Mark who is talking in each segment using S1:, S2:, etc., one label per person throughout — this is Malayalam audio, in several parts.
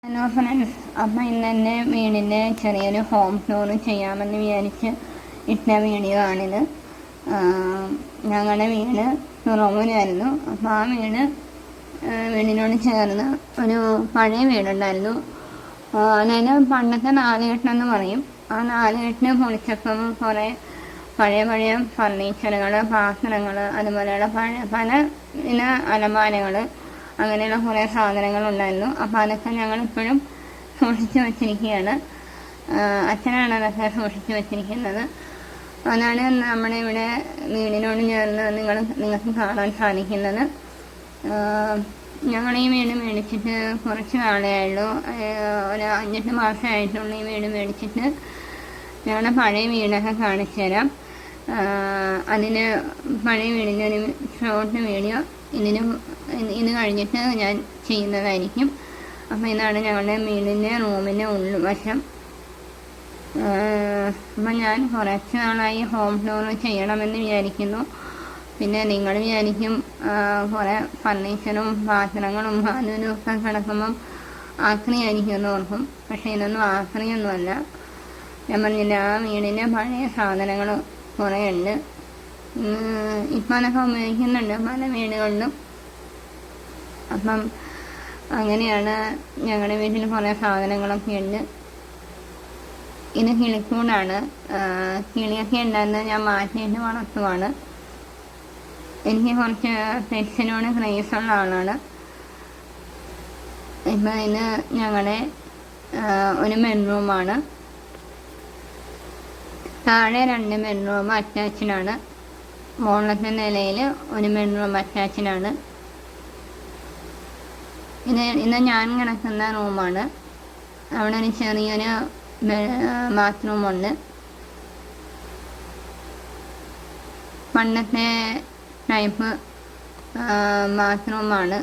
S1: ഹലോ ഫ്രണ്ട്സ്, അപ്പം ഇന്ന് തന്നെ വീടിൻ്റെ ചെറിയൊരു ഹോം ടൂർ ചെയ്യാമെന്ന് വിചാരിച്ച് ഇട്ട വീഡിയോ ആണിത്. ഞങ്ങളുടെ വീട് തുറവൂരായിരുന്നു. അപ്പോൾ ആ വീടിനോട് ചേർന്ന് ഒരു പഴയ വീടുണ്ടായിരുന്നു. അതായത് പണ്ടത്തെ നാലുകെട്ടെന്ന് പറയും. ആ നാലുകെട്ടിന് പൊളിച്ചപ്പം കുറേ പഴയ ഫർണിച്ചറുകൾ, പാത്രങ്ങൾ, അതുപോലെയുള്ള പല ഇന അലമാരകൾ, അങ്ങനെയുള്ള കുറേ സാധനങ്ങളുണ്ടായിരുന്നു. അപ്പോൾ അതൊക്കെ ഞങ്ങളിപ്പോഴും സൂക്ഷിച്ച് വച്ചിരിക്കുകയാണ്. അച്ഛനാണ് അതൊക്കെ സൂക്ഷിച്ച് വച്ചിരിക്കുന്നത്. അതാണ് നമ്മുടെ ഇവിടെ വീടിനോട് ചേർന്ന് നിങ്ങൾക്ക് കാണാൻ സാധിക്കുന്നത്. ഞങ്ങൾ ഈ വീട് മേടിച്ചിട്ട് കുറച്ച് നാളേ ആയുള്ളൂ. ഒരു 5-8 മാസമായിട്ടുള്ളൂ ഈ വീട് മേടിച്ചിട്ട്. ഞങ്ങളുടെ പഴയ വീടൊക്കെ കാണിച്ചു തരാം. അതിന് പഴയ വീടിൻ്റെ ഒരു ഷോർട്ട് വീഡിയോ ഇത് കഴിഞ്ഞിട്ട് ഞാൻ ചെയ്യുന്നതായിരിക്കും. അപ്പോൾ ഇതാണ് ഞങ്ങളുടെ വീടിൻ്റെ റൂമിൻ്റെ ഉൾവശം. അപ്പം ഞാൻ കുറച്ച് നാളായി ഹോം ടൂർ ചെയ്യണമെന്ന് വിചാരിക്കുന്നു. പിന്നെ നിങ്ങൾ വിചാരിക്കും കുറേ ഫർണിച്ചറും പാത്രങ്ങളും അതിനും ഒക്കെ കിടക്കുമ്പം ആക്രിയായിരിക്കും എന്ന് ഓർക്കും. പക്ഷേ ഇതൊന്നും ആക്രിയൊന്നുമല്ല. ഞാൻ പറഞ്ഞില്ല, ആ വീടിൻ്റെ പഴയ സാധനങ്ങൾ കുറേ ഉണ്ട്. ഇപ്പം അതൊക്കെ ഉപയോഗിക്കുന്നുണ്ട് പല വീടുകളിലും. അപ്പം അങ്ങനെയാണ് ഞങ്ങളുടെ വീട്ടിൽ കുറേ സാധനങ്ങളൊക്കെ ഉണ്ട്. ഇത് കിളിക്കൂടാണ്. കിളിയൊക്കെ ഉണ്ടായിരുന്നത് ഞാൻ മാറ്റിയിട്ട് വളർത്തുവാണ്. എനിക്ക് കുറച്ച് പെറ്റ്സിനോട് ക്രേസുള്ള ആളാണ്. ഇപ്പം ഇത് ഞങ്ങളുടെ ഒരു ബെഡ്റൂമാണ്. താഴെ 2 ബെഡ്റൂം അറ്റാച്ച്ഡാണ്. മുകളിലത്തെ നിലയിൽ ഒരു ബെഡ്റൂം അറ്റാച്ച്ഡാണ്. ഇത് ഞാൻ കിടക്കുന്ന റൂമാണ്. അവിടെ ഒരു ചെറിയൊരു ബാത്റൂമുണ്ട്. പണ്ടത്തെ ടൈപ്പ് ബാത്റൂമാണ്.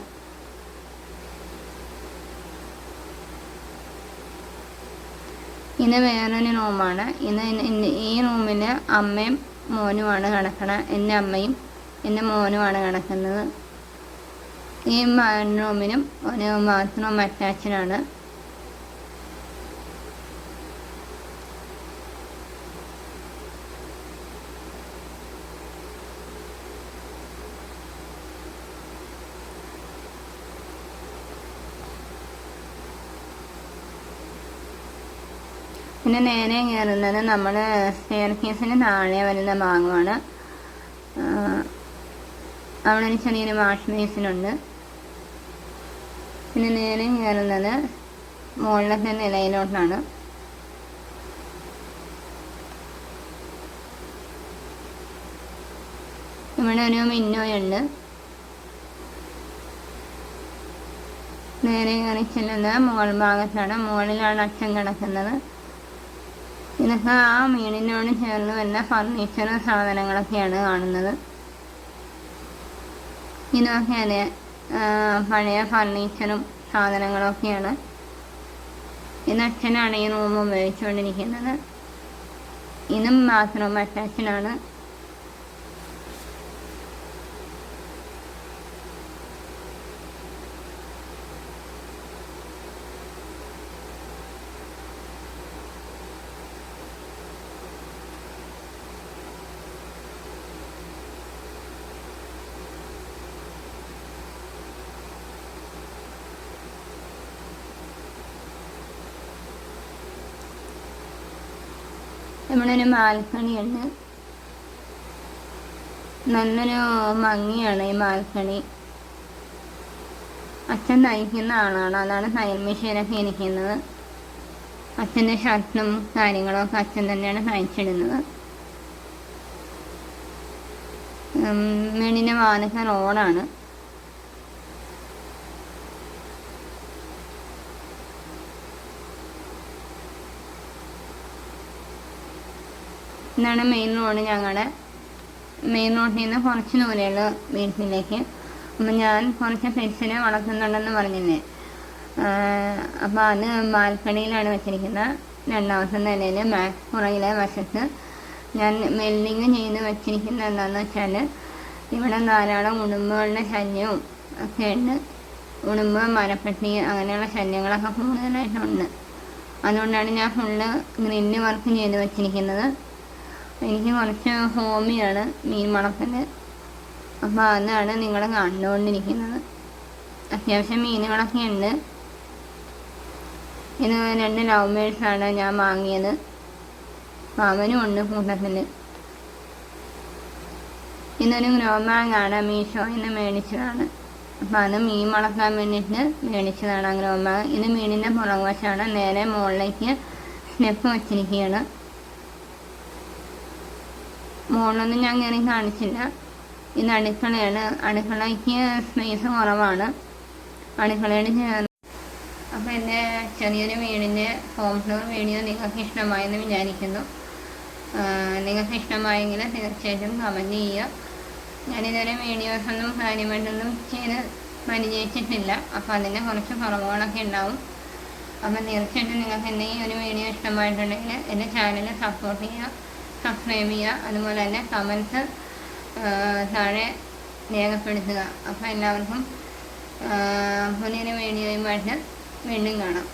S1: ഇത് വേറൊരു റൂമാണ്. ഈ റൂമിൽ അമ്മയും മോനുമാണ് കിടക്കുന്നത്. എൻ്റെ അമ്മയും എൻ്റെ മോനുമാണ് കിടക്കുന്നത്. ഈ റൂമിനും ഒരു ബാത്റൂം അറ്റാച്ച്ഡാണ്. പിന്നെ നേരെ കയറുന്നത് നമ്മൾ സ്റ്റെയർ കേസിന് താഴെ വരുന്ന ഭാഗമാണ്. അവിടെ ഒരു ചെറിയൊരു വാഷ് ബേസിനുണ്ട്. പിന്നെ നേരെ കയറുന്നത് മുകളിലത്തെ നിലയിലോട്ടാണ്. ഇവിടെ ഒരു വിൻഡോയുണ്ട്. നേരെ കയറി ചെല്ലുന്നത് മുകൾ ഭാഗത്താണ്. മുകളിലാണ് അച്ഛൻ കിടക്കുന്നത്. ഇതൊക്കെ ആ വീടിനോട് ചേർന്ന് വരുന്ന ഫർണിച്ചറും സാധനങ്ങളൊക്കെയാണ് കാണുന്നത്. ഇതൊക്കെ അതെ പഴയ ഫർണിച്ചറും സാധനങ്ങളൊക്കെയാണ്. ഇത് അച്ഛനാണ് ഈ റൂം ഉപയോഗിച്ചുകൊണ്ടിരിക്കുന്നത്. ഇതും ബാത്റൂം അറ്റാച്ച്ഡാണ്. ഇവിടെ ഒരു ബാൽക്കണി ഉണ്ട്. നല്ലൊരു ഭംഗിയാണ് ഈ ബാൽക്കണി. അച്ഛൻ തയ്ക്കുന്ന ആളാണ്. അതാണ് തയ്യൽ മെഷീനൊക്കെ ഇരിക്കുന്നത്. അച്ഛൻ്റെ ഷർട്ടും കാര്യങ്ങളൊക്കെ അച്ഛൻ തന്നെയാണ് തയ്ച്ചിടുന്നത്. വീടിൻ്റെ വാതിൽക്കൽ റോഡാണ്. ഇതാണ് മെയിൻ റോഡ്. ഞങ്ങളുടെ മെയിൻ റോഡിൽ നിന്ന് കുറച്ച് ദൂരെയുള്ള വീട്ടിലേക്ക്. അപ്പം ഞാൻ കുറച്ച് പെറ്റ്സിനെ വളർത്തുന്നുണ്ടെന്ന് പറഞ്ഞില്ലേ. അപ്പോൾ അത് ബാൽക്കണിയിലാണ് വെച്ചിരിക്കുന്നത്. 2ാമത്തെ നിലയിൽ പുറകിലെ വശത്ത് ഞാൻ വെൽഡിങ് ചെയ്ത് വെച്ചിരിക്കുന്നത് എന്താണെന്ന് വെച്ചാൽ ഇവിടെ ധാരാളം ഉടുമ്പുകളുടെ ശല്യവും ഒക്കെ ഉണ്ട്. ഉറുമ്പ്, മരപ്പട്ടി അങ്ങനെയുള്ള ശല്യങ്ങളൊക്കെ കൂടുതലായിട്ടുണ്ട്. അതുകൊണ്ടാണ് ഞാൻ ഫുള്ള് ഗ്രില്ല് വർക്ക് ചെയ്ത് വച്ചിരിക്കുന്നത്. എനിക്ക് കുറച്ച് ഹോമിയാണ് മീൻ വളർത്തൽ. അപ്പോൾ അതാണ് നിങ്ങൾ കണ്ടുകൊണ്ടിരിക്കുന്നത്. അത്യാവശ്യം മീനുകളൊക്കെ ഉണ്ട്. ഇത് 2 ലവ് ബേഡ്സാണ് ഞാൻ വാങ്ങിയത്. അവനും ഉണ്ട് കൂട്ടത്തിൽ. ഇതൊരു ഗ്രോ ബാഗാണ്, മീഷോയിൽ നിന്ന് മേടിച്ചതാണ്. അപ്പോൾ അത് മീൻ വളർത്താൻ വേണ്ടിയിട്ട് മേടിച്ചതാണ് ആ ഗ്രോ ബാഗ്. ഇത് മീനിൻ്റെ പുറകുവശമാണ്. നേരെ മുകളിലേക്ക് സ്റ്റെപ്പ് വച്ചിരിക്കുകയാണ്. മുകളിലൊന്നും ഞാൻ കയറി കാണിച്ചില്ല. ഇത് അടുക്കളയാണ്. അടുക്കളയ്ക്ക് സ്പേസ് കുറവാണ്. അടുക്കളയുടെ ചേർന്ന്. അപ്പോൾ എൻ്റെ ചെറിയൊരു വീടിൻ്റെ ഹോം ടൂർ വീഡിയോ നിങ്ങൾക്ക് ഇഷ്ടമായെന്ന് വിചാരിക്കുന്നു. നിങ്ങൾക്ക് ഇഷ്ടമായെങ്കിൽ തീർച്ചയായിട്ടും കമൻറ്റ് ചെയ്യുക. ഞാനിതുവരെ വീഡിയോസൊന്നും കാര്യമായിട്ടൊന്നും ചെയ്ത് പരിചയിച്ചിട്ടില്ല. അപ്പോൾ അതിൻ്റെ കുറച്ച് കുറവുകളൊക്കെ ഉണ്ടാവും. അപ്പോൾ തീർച്ചയായിട്ടും നിങ്ങൾക്ക് എൻ്റെ ഈ ഒരു വീഡിയോ ഇഷ്ടമായിട്ടുണ്ടെങ്കിൽ എൻ്റെ ചാനൽ സപ്പോർട്ട് ചെയ്യുക, സബ്സ്ക്രൈബ് ചെയ്യുക. അതുപോലെ തന്നെ കമൻസ് താഴെ രേഖപ്പെടുത്തുക. അപ്പോൾ എല്ലാവർക്കും പുതിയൊരു വീഡിയോയുമായിട്ട് വീണ്ടും കാണാം.